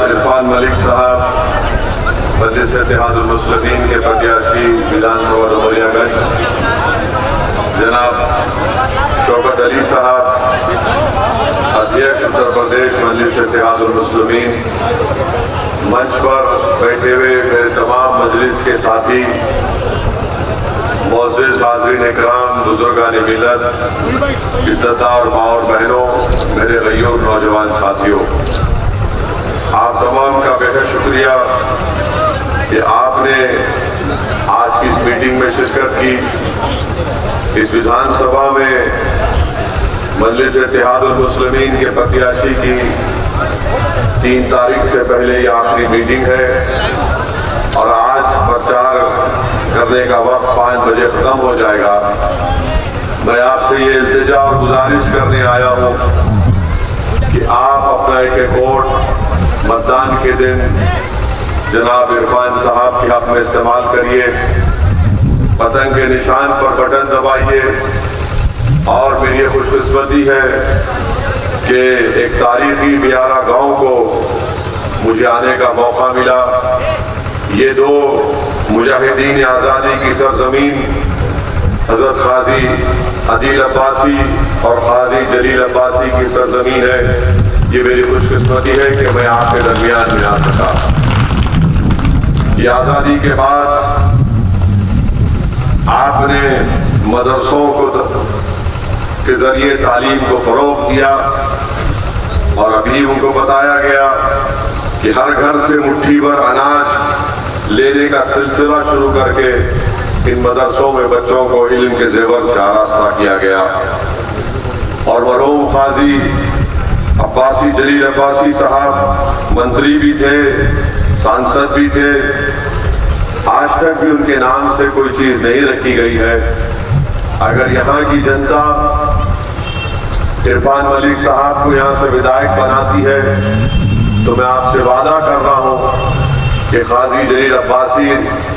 इरफान मलिक साहब मजलिस इत्तेहादुल मुस्लिमीन के प्रत्याशी विधानसभा डुमरियागंज, जनाब शौकत अली साहब अध्यक्ष उत्तर प्रदेश मजलिस इत्तेहादुल मुस्लिमीन, मंच पर बैठे हुए मेरे तमाम मजलिस के साथी, मोअज़्ज़िज़ हाज़रीन इकराम, बुजुर्गान मिल्लत, इज़्ज़तदार माँ और बहनों, मेरे गयूर नौजवान साथियों, आप तमाम का बेहद शुक्रिया कि आपने आज की इस मीटिंग में शिरकत की। इस विधानसभा में मजलिस इत्तेहादुल मुस्लिमीन के प्रत्याशी की 3 तारीख से पहले ये आखिरी मीटिंग है और आज प्रचार करने का वक्त 5 बजे ख़त्म हो जाएगा। मैं आपसे ये इल्तिजा और गुजारिश करने आया हूँ कि आप अपना एक वोट मतदान के दिन जनाब इरफान साहब के हक में इस्तेमाल करिए, पतंग के निशान पर बटन दबाइए। और मेरी ये खुशकिस्मती है कि एक तारीखी बियारा गांव को मुझे आने का मौका मिला। ये 2 मुजाहिदीन आज़ादी की सरजमीन हज़रत क़ाज़ी अदील अब्बासी और क़ाज़ी जलील अब्बासी की सरजमीन है। ये मेरी खुशकिस्मती है कि मैं आपके दरमियान में आ सका। ये आज़ादी के बाद आपने मदरसों के जरिए तालीम को फ़रोग़ दिया और अभी उनको बताया गया कि हर घर से मुट्ठी भर अनाज लेने का सिलसिला शुरू करके इन मदरसों में बच्चों को इल्म के ज़ेवर से आरास्ता किया गया। और मरहूम क़ाज़ी अब्बासी जलील अब्बासी साहब मंत्री भी थे, सांसद भी थे। आज तक भी उनके नाम से कोई चीज़ नहीं रखी गई है। अगर यहाँ की जनता इरफान मलिक साहब को यहाँ से विधायक बनाती है तो मैं आपसे वादा कर रहा हूँ कि क़ाज़ी जलील अब्बासी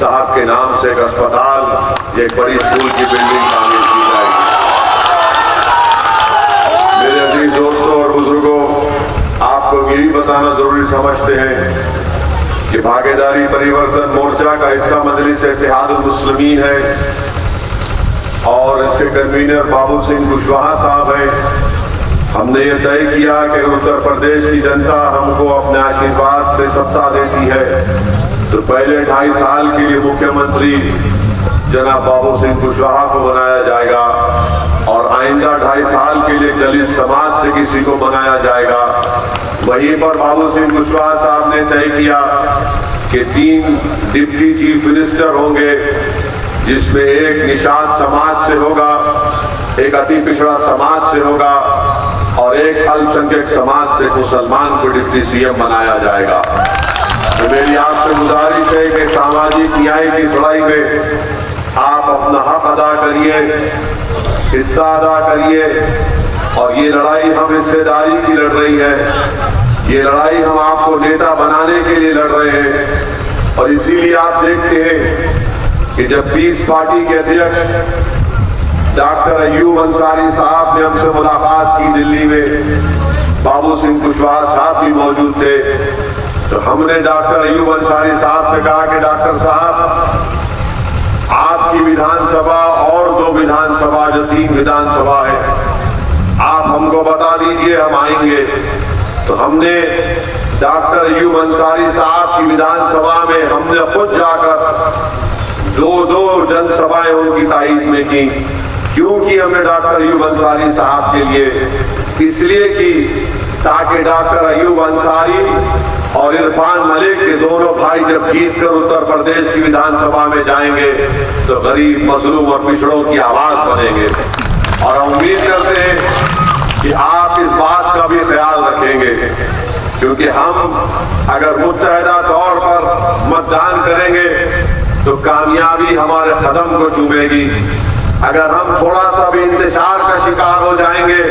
साहब के नाम से एक अस्पताल, एक बड़ी स्कूल की बिल्डिंग तामीर की जाएगी। मेरे अजीज दोस्तों और बुजुर्गों, आपको ये भी बताना जरूरी समझते हैं कि भागीदारी परिवर्तन मोर्चा का हिस्सा मजलिस इत्तेहादुल मुस्लिमीन है और इसके कन्वीनर बाबू सिंह कुशवाहा साहब हैं। हमने ये तय किया कि उत्तर प्रदेश की जनता हमको अपने आशीर्वाद से सत्ता देती है तो पहले 2.5 साल के लिए मुख्यमंत्री जनाब बाबू सिंह कुशवाहा को बनाया जाएगा और आइंदा 2.5 साल के लिए दलित समाज से किसी को बनाया जाएगा। वहीं पर बाबू सिंह कुशवाहा साहब ने तय किया कि 3 डिप्टी चीफ मिनिस्टर होंगे, जिसमें एक निषाद समाज से होगा, एक अति पिछड़ा समाज से होगा और एक अल्पसंख्यक समाज से मुसलमान को डिप्टी सीएम बनाया जाएगा। तो मेरी आपसे गुजारिश है कि सामाजिक न्याय की लड़ाई में आप अपना हक अदा करिए, हिस्सा अदा करिए। और ये लड़ाई हम हिस्सेदारी की लड़ रही है, ये लड़ाई हम आपको नेता बनाने के लिए लड़ रहे हैं। और इसीलिए आप देखते हैं कि जब पीस पार्टी के अध्यक्ष डॉक्टर अय्यूब अंसारी साहब ने हमसे मुलाकात की दिल्ली में, बाबू सिंह कुशवाहा साहब भी मौजूद थे, तो हमने डॉक्टर अय्यूब अंसारी साहब से कहा कि डॉक्टर साहब, आपकी विधानसभा और 2 विधानसभा जो 3 विधानसभा है, आप हमको बता दीजिए, हम आएंगे। तो हमने डॉक्टर अय्यूब अंसारी साहब की विधानसभा में हमने खुद जाकर 2 जनसभाएं उनकी ताईद में की। क्योंकि हमने डॉक्टर अय्यूब अंसारी साहब के लिए इसलिए की ताकि डॉक्टर अय्यूब अंसारी और इरफान मलिक के दोनों भाई जब जीतकर उत्तर प्रदेश की विधानसभा में जाएंगे तो गरीब, मजलूम और पिछड़ों की आवाज बनेंगे। और हम उम्मीद करते हैं कि आप इस बात का भी ख्याल रखेंगे, क्योंकि हम अगर मुत्तहदा तौर पर मतदान करेंगे तो कामयाबी हमारे कदम को चूमेगी। अगर हम थोड़ा सा भी इंतशार का शिकार हो जाएंगे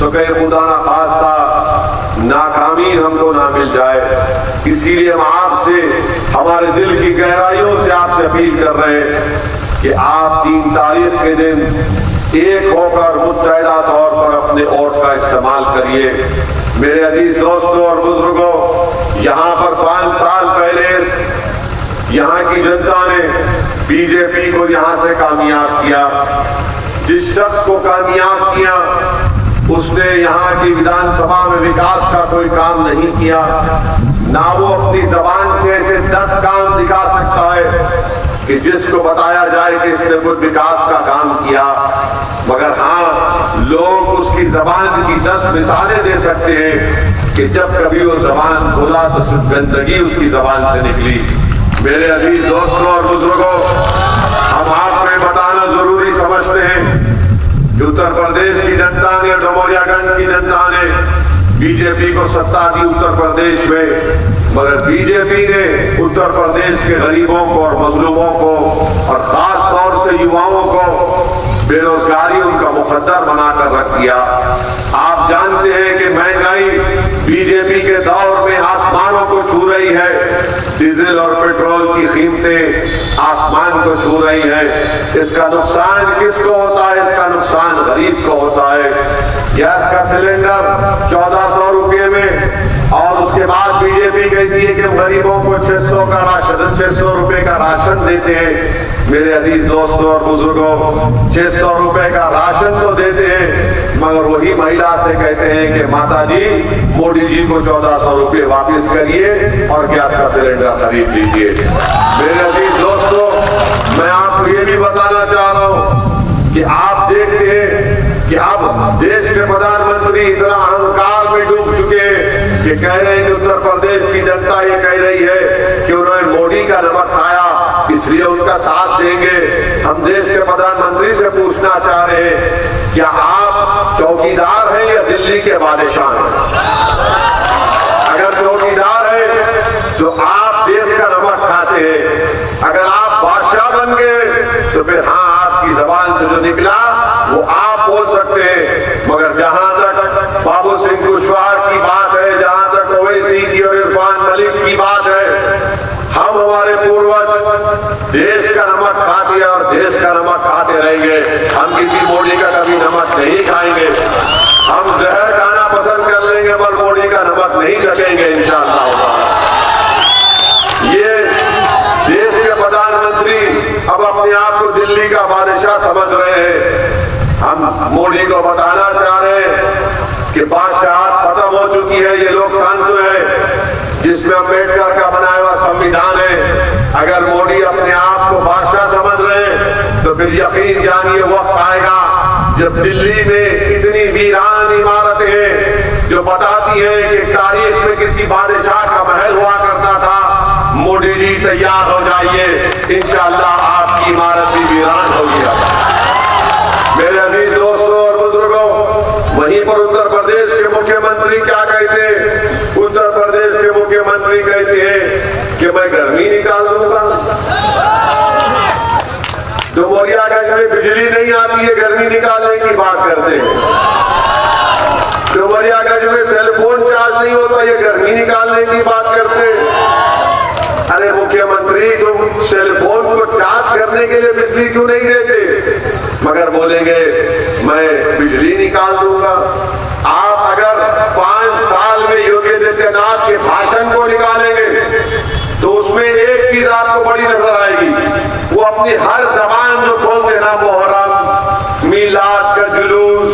तो कहीं खुदा ना खास्ता नाकामी हमको ना मिल जाए। इसीलिए हम आपसे, हमारे दिल की गहराइयों से आपसे अपील कर रहे हैं कि आप 3 तारीख के दिन एक होकर मुत्तहदा तौर पर अपने वोट का इस्तेमाल करिए। मेरे अजीज दोस्तों और बुजुर्गों, यहाँ पर 5 साल पहले यहाँ की जनता ने बीजेपी को यहाँ से कामयाब किया। जिस शख्स को कामयाब किया उसने यहाँ की विधानसभा में विकास का कोई काम नहीं किया। ना वो अपनी जबान से ऐसे 10 काम दिखा सकता है कि जिसको बताया जाए कि इसने कुछ विकास का काम किया, मगर हाँ लोग उसकी जबान की 10 मिसालें दे सकते हैं कि जब कभी वो जबान खोला तो सिर्फ गंदगी उसकी जबान से निकली। मेरे अजीज दोस्तों और बुजुर्गों, हम आपको बताना जरूरी समझते हैं कि उत्तर प्रदेश की जनता ने, डुमरियागंज की जनता ने बीजेपी को सत्ता दी उत्तर प्रदेश में, मगर बीजेपी ने उत्तर प्रदेश के गरीबों को और मजलूमों को और खास तौर से युवाओं को बेरोजगारी उनका मुकद्दर बनाकर रख दिया। आप जानते हैं कि महंगाई बीजेपी के दौर में आसमानों को छू रही है। डीजल और पेट्रोल की कीमतें आसमान को छू रही है। इसका नुकसान किसको होता है? इसका नुकसान गरीब को होता है। गैस का सिलेंडर 1400 रुपये में, और उसके बाद बीजेपी कहती है कि हम गरीबों को 600 रुपए का राशन देते हैं। मेरे अजीज दोस्तों और बुजुर्गों, 600 रुपए का राशन तो देते हैं, मगर वही महिला से कहते हैं कि माता जी मोदी जी को 1400 रुपये वापिस करिए और गैस का सिलेंडर खरीद लीजिए। मेरे अजीज दोस्तों, मैं आपको ये भी बताना चाह रहा हूँ कि आप देखते हैं कि अब देश के प्रधानमंत्री इतना अहंकार में डूब चुके हैं कि कह रहे हैं कि उत्तर प्रदेश की जनता ये कह रही है कि उन्होंने मोदी का नमक खाया इसलिए उनका साथ देंगे। हम देश के प्रधानमंत्री से पूछना चाह रहे हैं, क्या आप चौकीदार हैं या दिल्ली के बादशाह हैं? अगर चौकीदार है तो आप देश का नमक खाते हैं, अगर आप बादशाह बन गए तो फिर हाँ आपकी जबान से जो निकला वो आप बोल सकते हैं। मगर जहां तक बाबू सिंह कुशवाहा की बात है, जहां तक ओवैसी की और इरफान मलिक की बात है, हम हमारे पूर्वज देश का नमक खाते और देश का नमक खाते रहेंगे। हम किसी मोदी का कभी नमक नहीं खाएंगे। हम जहर खाना पसंद कर लेंगे पर मोदी का नमक नहीं चखेंगे इंशाअल्लाह। ये देश के प्रधानमंत्री अब अपने आप को दिल्ली का बादशाह समझ रहे हैं। हम मोदी को बताना चाह रहे हैं कि बादशाहत खत्म हो चुकी है। ये लोकतंत्र है जिसमें अम्बेडकर का बनाया हुआ संविधान है। अगर मोदी अपने आप को बादशाह समझ रहे हैं तो फिर यकीन जानिए वक्त आएगा जब दिल्ली में इतनी वीरान इमारतें हैं जो बताती है कि तारीख में किसी बादशाह का महल हुआ करता था। मोदी जी तैयार हो जाइए, इंशाअल्लाह आपकी इमारत भी वीरान होगी। मेरे अजीज दोस्तों और बुजुर्गों, वहीं पर उत्तर प्रदेश के मुख्यमंत्री क्या कहते हैं? उत्तर प्रदेश के मुख्यमंत्री कहते हैं कि मैं गर्मी निकाल दूंगा। डुमरियागंज में बिजली नहीं आती है, गर्मी निकालने की बात करते हैं। डुमरियागंज में सेल फोन चार्ज नहीं होता, ये गर्मी निकालने की बात करते हैं। अरे मुख्यमंत्री, तुम सेल फोन को चार्ज करने के लिए बिजली क्यों नहीं देते? मगर बोलेंगे मैं बिजली निकाल दूंगा। आप अगर 5 साल में योगी आदित्यनाथ के भाषण को निकालेंगे तो उसमें एक चीज आपको बड़ी नजर आएगी। वो अपनी हर जबान जो खोल देना, मोहर्रम, मीलाद का जुलूस,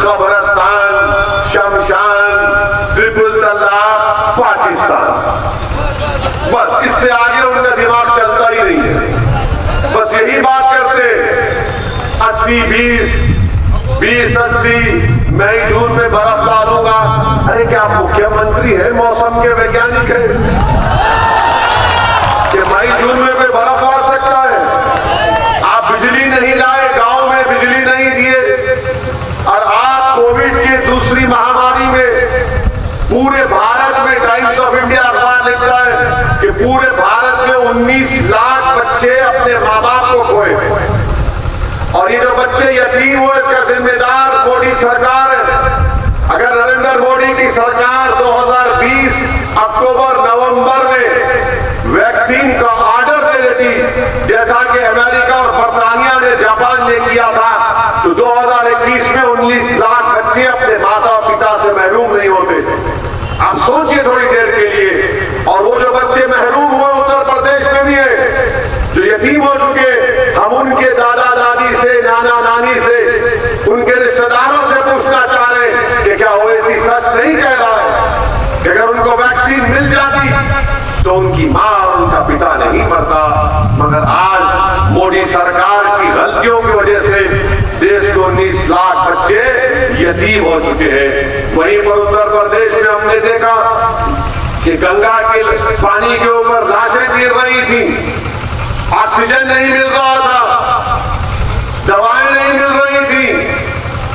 कब्रस्तान, शमशान, ट्रिपल तलाक, पाकिस्तान, बस इससे आगे उनका दिमाग चलता ही नहीं है। बस यही बात करते 80-20, 20-80, मई जून में बर्फ डालूंगा। अरे क्या आप मुख्यमंत्री है, मौसम के वैज्ञानिक है कि मई जून में कोई बर्फ डाल सकता है? आप बिजली नहीं लाए, गांव में बिजली नहीं दिए, और आप कोविड की दूसरी महामारी में पूरे भारत में, टाइम्स ऑफ इंडिया अखबार लिखता है कि पूरे भारत में 19 लाख बच्चे अपने माँ बाप को खोए, और ये जो बच्चे यतीम हुए इसका जिम्मेदार मोदी सरकार है। अगर नरेंद्र मोदी की सरकार 2020 अक्टूबर-नवंबर में वैक्सीन का ऑर्डर दे देती, जैसा कि अमेरिका और बर्तानिया ने, जापान ने किया था, तो 2021 में 19 लाख बच्चे अपने माता पिता से महरूम नहीं होते। आप सोचिए थोड़ी देर के लिए और वो जो बच्चे महरूम हुए उत्तर प्रदेश में भी है, जो यतीम हो चुके, हम उनके दादा दादी से, नाना नानी से, उनके रिश्तेदारों से पूछना चाह रहे हैं कि क्या ओवैसी सच नहीं कह रहा है कि अगर उनको वैक्सीन मिल जाती तो उनकी माँ और उनका पिता नहीं मरता। मगर आज मोदी सरकार की गलतियों की वजह से देश के 19 लाख बच्चे यतीम हो चुके हैं। वहीं पर उत्तर प्रदेश में हमने देखा कि गंगा के पानी के ऊपर लाशें गिर रही थी, ऑक्सीजन नहीं मिल रहा था, दवाएं नहीं मिल रही थी,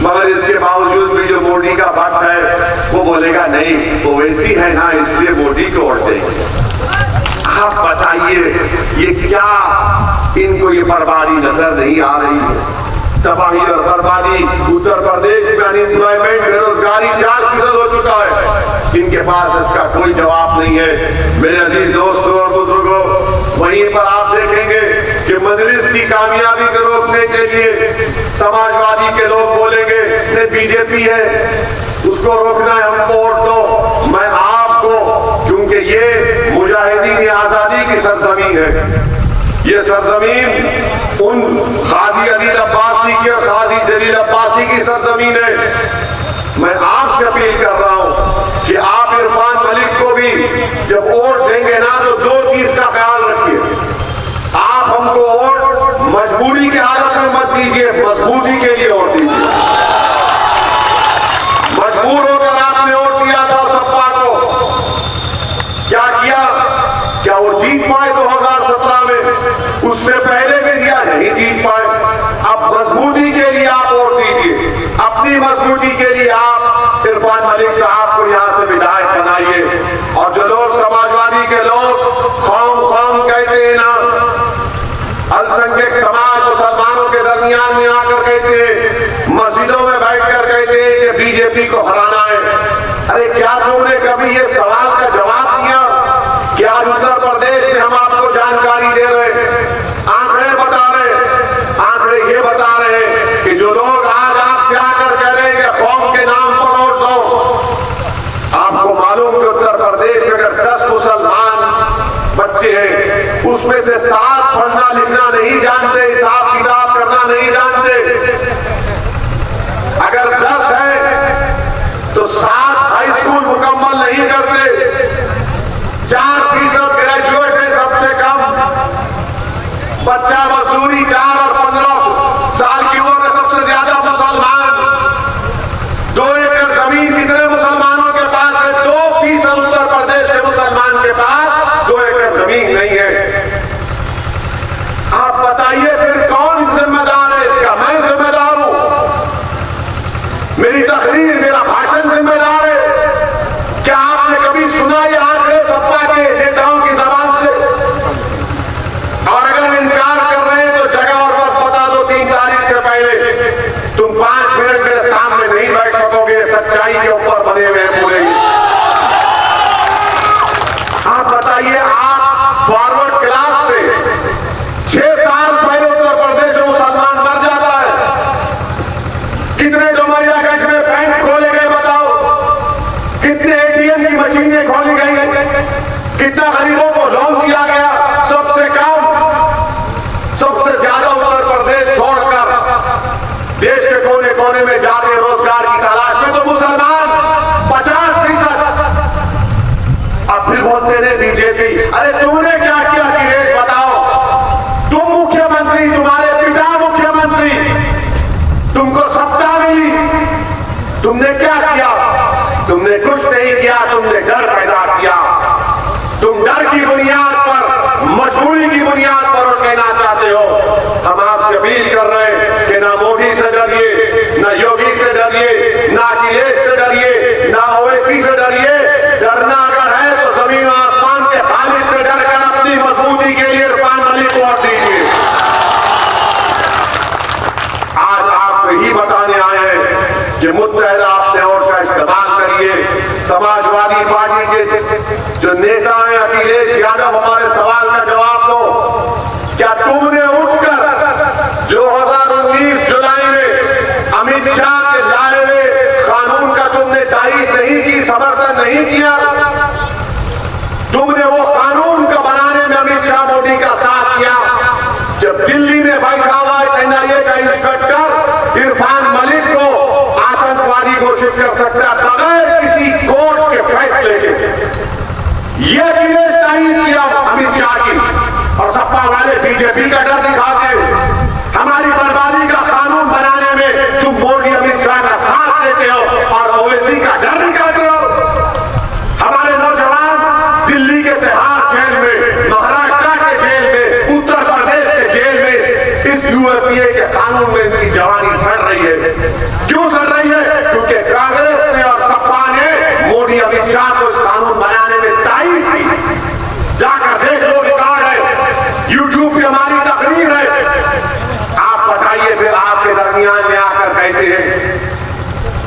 मगर इसके बावजूद भी जो मोदी का भक्त है वो बोलेगा नहीं वो वैसी है ना इसलिए मोदी को वोट देंगे। आप बताइए ये क्या इनको ये बर्बादी नजर नहीं आ रही है? तबाही और बर्बादी। उत्तर प्रदेश में अनएम्प्लॉयमेंट, बेरोजगारी 4% हो चुका है, इनके पास इसका कोई जवाब नहीं है। मेरे अजीज दोस्तों और बुजुर्गों, वहीं पर आप देखेंगे कि मजलिस की कामयाबी को रोकने के लिए समाजवादी के लोग बोलेंगे नहीं बीजेपी है उसको रोकना है, हमको वोट दो। मैं आपको, क्योंकि ये मुजाहिदीन आजादी की सरजमीन है, ये सरजमीन उन गाजी अदील अब्बासी की और गाजी जलील अब्बासी की सरजमीन है। मैं आपसे अपील कर रहा हूं कि आप इरफान मलिक को भी जब वोट देंगे ना तो दो चीज का ख्याल रखिए। आप हमको वोट मजबूरी की हालत में मत दीजिए, मजबूती के लिए वोट दीजिए। मजबूर होकर आपने वोट दिया था सपा को, क्या किया? क्या वो जीत पाए 2017 में? उससे पहले भी दिया, नहीं जीत पाए। अब मजबूती के लिए आप वोट दीजिए, अपनी मजबूती के लिए आप इरफान मलिक साहब को यहां से विधायक बनाइए। और जो लोग समाजवादी के लोग कौम कौम कहते हैं ना, अल्पसंख्यक समाज मुसलमानों के दरमियान में आकर कहते हैं, मस्जिदों में बैठकर कहते हैं कि बीजेपी को हराना है। अरे क्या तुमने कभी ये सवाल का जवाब दिया कि आज उत्तर प्रदेश में हम आपको जानकारी दे रहे हैं, आंकड़े बता रहे हैं, आंकड़े ये बता रहे हैं कि जो लोग आज आपसे आकर कह रहे हैं कि कौम के नाम पर वोट दो, आपको मालूम कि उत्तर प्रदेश में अगर 10 मुसलमान बच्चे हैं उसमें से 7 पढ़ना लिखना नहीं जानते, हिसाब किताब करना नहीं जानते। अगर 10 है तो 7 हाई स्कूल मुकम्मल नहीं करते, 4% ग्रेजुएट है सबसे कम, बच्चा मजदूरी 4 और 15 साल की उम्र में सबसे ज्यादा मुसलमान। 2 एकड़ जमीन कितने मुसलमानों के पास है? 2% उत्तर प्रदेश के मुसलमान के पास 2 एकड़ जमीन नहीं है। आप बताइए फिर कौन जिम्मेदार है इसका? मैं जिम्मेदार हूं, मेरी तकरीर मेरा भाषण जिम्मेदार है। क्या आपने कभी सुना ये आंकड़े सपा के नेताओं की जबान से? और अगर इनकार कर रहे हैं तो जगह और वक्त बता दो, 3 तारीख से पहले तुम 5 मिनट मेरे सामने नहीं बैठ सकोगे, सच्चाई के ऊपर बने हुए हैं पूरे। आप बताइए, आप फॉरवर्ड क्लास से 6 साल पहले उत्तर प्रदेश में मुसलमान मर जाता है। कितने डुमरियागंज में बैंक खोले गए बताओ, कितने एटीएम की मशीनें खोली गई, कितना गरीबों को लोन दिया गया। सबसे कम, सबसे ज्यादा उत्तर प्रदेश छोड़कर देश के कोने कोने में जाते रोजगार की तलाश में तो मुसलमान 50%। अब फिर बोलते हैं बीजेपी। अरे तुमने क्या किया अखिलेश बताओ? तुम मुख्यमंत्री, तुम्हारे पिता मुख्यमंत्री, तुमको सत्ता मिली, तुमने क्या किया? तुमने कुछ नहीं किया, तुमने डर पैदा किया। तुम डर की बुनियाद पर, मजबूरी की बुनियाद पर और कहना चाहते हो। हम आपसे अपील कर रहे हैं कि ना मोदी से डरिए, ना योगी से डरिए, ना अखिलेश से डरिए, ना ओवैसी से डरिए। डरना अगर है तो जमीन आसमान के खालिक से डरकर अपनी मजबूती के लिए इरफान मलिक को वोट दीजिए। आज आपको यही बताने आए हैं कि मुत्तहदा अपने वोट का इस्तेमाल करिए। समाजवादी पार्टी के जो नेता हैं अखिलेश यादव, हमारे सवाल का जवाब दो। क्या तुमने उठकर 2019 जुलाई में अमित शाह के लाए हुए कानून का तुमने तारीफ नहीं की, समर्थन नहीं किया? तुमने कर सकता बगैर किसी कोर्ट के फैसले के। ये अखिलेश तारीफ किया अमित शाह की, और सपा वाले बीजेपी का डर दिखाते हमारी बर्बादी का कानून बनाने में तुम मोदी अमित शाह का साथ देते हो और ओवैसी का डर दिखाते हो। हमारे नौजवान दिल्ली के तिहाड़ जेल में, महाराष्ट्र के जेल में, उत्तर प्रदेश के जेल में इस यूएपीए के कानून में इनकी जवानी सड़ रही है। क्यों सड़ रही है? क्योंकि कांग्रेस ने और सपा ने मोदी अमित शाह को इस कानून बनाने में तारीफ की। जाकर देख लो, रिकॉर्ड है, यूट्यूब पे हमारी तकरीर है। आप बताइए फिर आपके दरमियान में आकर कहते हैं,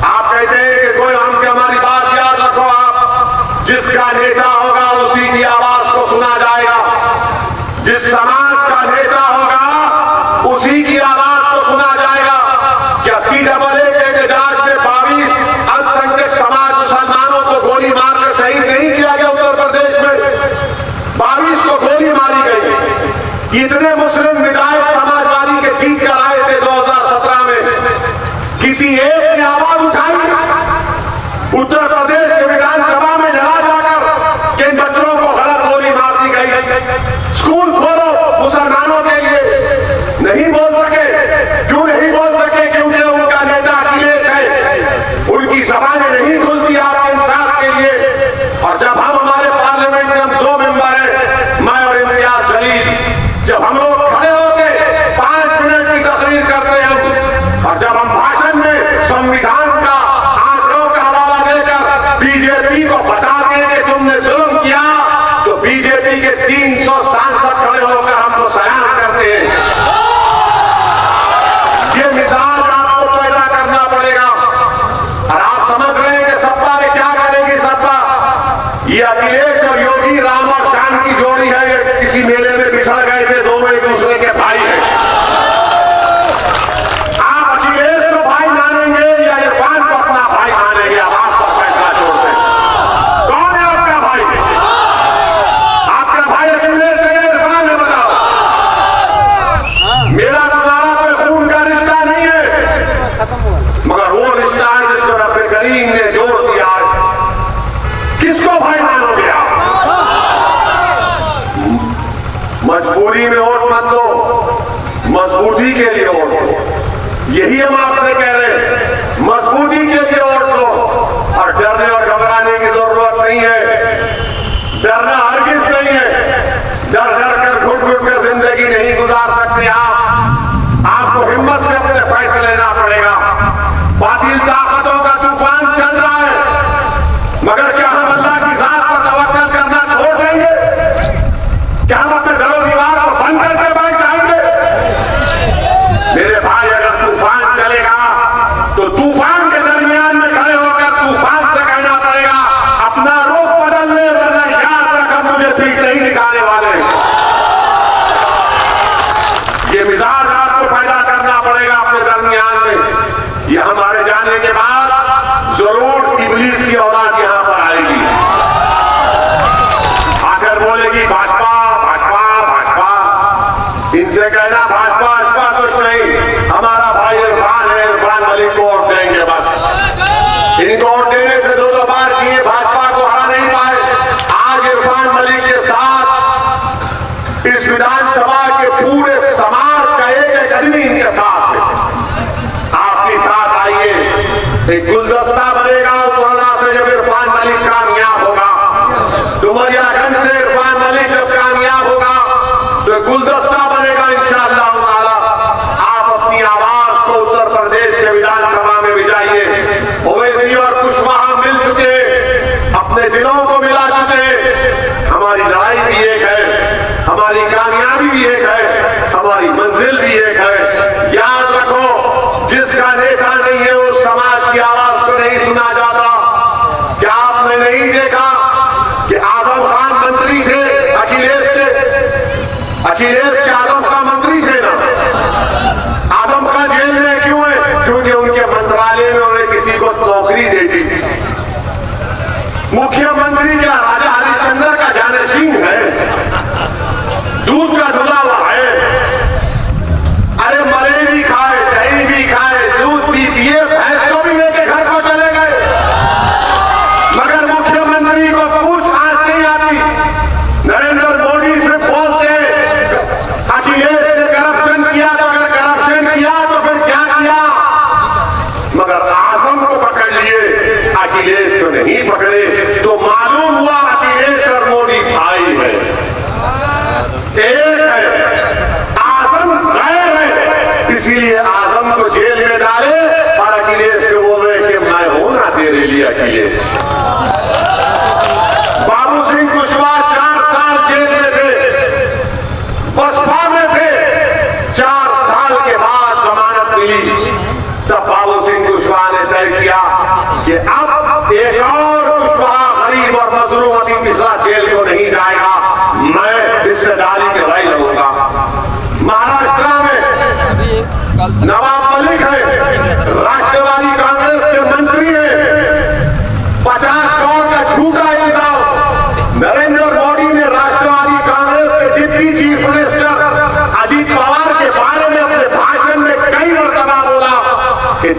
आप कहते हैं कि कोई हम हमारी बात याद रखो, आप जिसका नेता होगा उसी की आवाज को सुना जाएगा, जिस समाज का नेता होगा उसी की आवाज को सुना जाएगा। क्या CAA के एहतजाज में 22 अल्पसंख्यक समाज मुसलमानों को गोली मारकर शहीद नहीं किया गया? उत्तर प्रदेश में 22 को गोली मारी गई। इतने मुस्लिम विधायक समाजवादी के जीत कर आए थे 2017 में, किसी एक ने आवाज उठाई उत्तर प्रदेश के विधानसभा में लड़ा जाकर कि इन बच्चों को गलत गोली मार दी गई, स्कूल खोलो मुसलमानों के लिए? नहीं बोल सके। क्यों नहीं बोल सके? क्योंकि उनका नेता अखिलेश है, उनकी जबानें नहीं खुलती आपके इंसाफ के लिए। और जब हम हमारे पार्लियामेंट में हम 2 मेंबर हैं, मैं और इम्तियाज जलील, जब हम लोग खड़े होके 5 मिनट की तकरीर करते हैं और जब हम भाषण में संविधान का आंकड़ों का हवाला देकर बीजेपी को बताते हैं कि तुमने जुल्म किया, तो बीजेपी के 300 सांसद खड़े होकर हमको सलाम करते हैं। ये मिजाज आपको पैदा करना पड़ेगा। और आप समझ रहे हैं कि सपा ने क्या करेगी? सपा, ये अखिलेश और योगी, राम और श्याम की जोड़ी है। ये किसी मेले में बिछड़ गए थे, दोनों एक दूसरे के भाई हैं। आप अखिलेश को भाई मानेंगे या इरफान को अपना भाई मानेंगे? अब आप पर फैसला छोड़ते हैं। कौन है आपका भाई? आपका भाई अखिलेश है या इरफान है? बताओ। मेरा तुम्हारा कोई खून का रिश्ता नहीं है, मगर वो रिश्ता है जिसको रब्बे करीम ने जोड़ दिया है। किसको भाई मानोगे आप? मजबूरी में वोट मत दो, मजबूती के लिए वोट दो। यही हम आपसे कह रहे हैं, मजबूती के लिए वोट दो। और डरने और घबराने की जरूरत नहीं है, डरना हरगिज नहीं है। डर डर कर घुट घुट कर जिंदगी नहीं गुजार सकते आप। आपको हिम्मत से अपने फैसले लेना पड़ेगा। बातिल ताकतों का तूफान चल रहा है, मगर क्या हम अल्लाह की जात पर तवक्कल करना छोड़ देंगे? क्या हम अपने घरों दीवार को बंद करके बैठ जाएंगे? मेरे भाई, अगर तूफान चलेगा तो तूफान के दरमियान में खड़े होकर तूफान से कहना पड़ेगा अपना रुख बदल ले, वरना याद रखा मुझे पीठ नहीं दिखाने वाले। ये मिजाज आपको पैदा करना पड़ेगा अपने दरमियान में। ये हमारे जाने के बाद जरूर इब्लीस की औलाद यहां पर आएगी, आकर बोलेगी भाजपा भाजपा भाजपा। इनसे कहना भाजपा भाजपा कुछ नहीं, हमारा भाई इरफान है, इरफान मलिक को वोट देंगे बस। इनको वोट देने से 2 बार किए, भाजपा को हरा नहीं पाए। आज इरफान मलिक के साथ इस विधानसभा के पूरे समाज का एक आदमी इनके साथ है। आप भी साथ आइए, एक गुलदस्ता बनेगा उत्तरना से जब इरफान मलिक कामयाब होगा। डुमरियागंज से इरफान मलिक जब कामयाब होगा तो गुलदस्ता बनेगा इंशाअल्लाह ताला। आप अपनी आवाज को उत्तर प्रदेश के विधानसभा में भिजाइए। ओवैसी और कुशवाहा मिल चुके, अपने दिलों को मिला चुके। हमारी लड़ाई भी एक है, हमारी कामयाबी भी एक है, हमारी मंजिल भी एक है। याद रखो, जिसका नेता नहीं है उस समाज की आवाज को नहीं सुना जाता। क्या आपने नहीं देखा कि आजम खान मंत्री थे अखिलेश के? अखिलेश के आजम खान मंत्री थे ना? आजम खान जेल में क्यों है? क्योंकि उनके मंत्रालय में उन्हें किसी को नौकरी दे दी थी। मुख्यमंत्री क्या राजा हरिश्चंद्र का जानशीन है? दूध का धुला हुआ है। अरे मरे भी खाए, दही भी खाए, दूध भी पिए, भैंस को भी लेके घर को चले गए।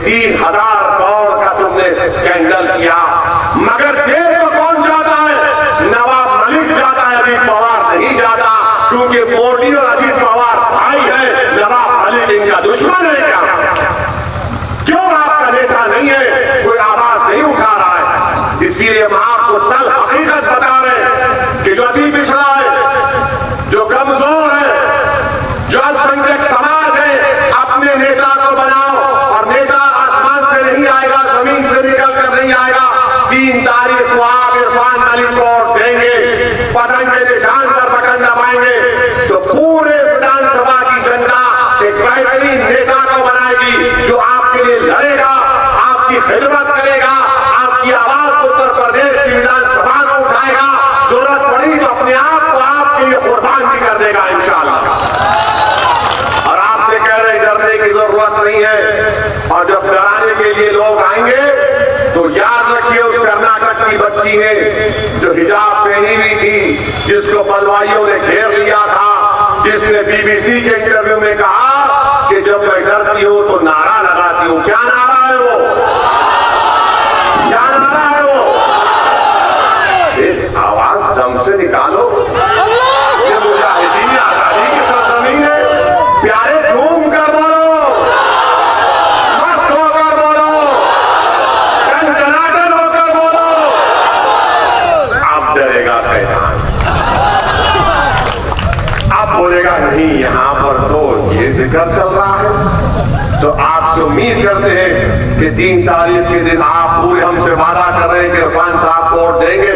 3000 करोड़ का तुमने स्कैंडल किया, मगर जेल तो कौन जाता है? नवाब मलिक जाता है, अजीत पवार नहीं जाता, क्योंकि मोदी और अजीत पवार भाई है, नवाब मलिक इनका दुश्मन है। क्या क्यों आपका नेता नहीं है? कोई आवाज नहीं उठा रहा है। इसीलिए हम आपको तल हकीकत बता रहे हैं कि जो अति पिछड़ा है, जो कमजोर है, जो अल्पसंख्यक समाज है, अपने नेता को बनाओ। और नेता आसमान से नहीं आएगा, जमीन से निकल कर नहीं आएगा। 3 तारीख को आप इरफान मलिक को वोट देंगे, पतंग के निशान पर बटन दबाएंगे तो पूरे विधानसभा की जनता एक बेहतरीन नेता को बनाएगी, जो आपके लिए लड़ेगा, आपकी खिदमत करेगा, आपकी आवाज उत्तर प्रदेश की विधानसभा में उठाएगा। जरूरत पड़ी तो अपने आप को आपके लिए कुर्बान भी कर देगा इंशाअल्लाह। और आपसे कह रहे डरने की जरूरत नहीं है। और जब डराने के लिए लोग आएंगे तो याद रखिए, उस कर्नाटक की बच्ची ने जो हिजाब पहनी हुई थी, जिसको बलवाइयों ने घेर लिया था, जिसने बीबीसी के इंटरव्यू में कहा कि जब मैं डरती हूं तो नारा लगाती हूं। क्या नारा है वो? क्या नारा है वो? आवाज दम से निकालो। ये मुजाहिदीन आजादी की सरजमीन है। प्यारे झूम कर बोलो, मस्त होकर बोलो, टनाटन होकर बोलो। अब डरेगा शैतान, अब बोलेगा नहीं, यहां पर तो ये जिक्र चल रहा है। तो आपसे उम्मीद करते हैं कि 3 तारीख के दिन आप पूरे हमसे वादा कर रहे हैं कि इरफान साहब को वोट देंगे।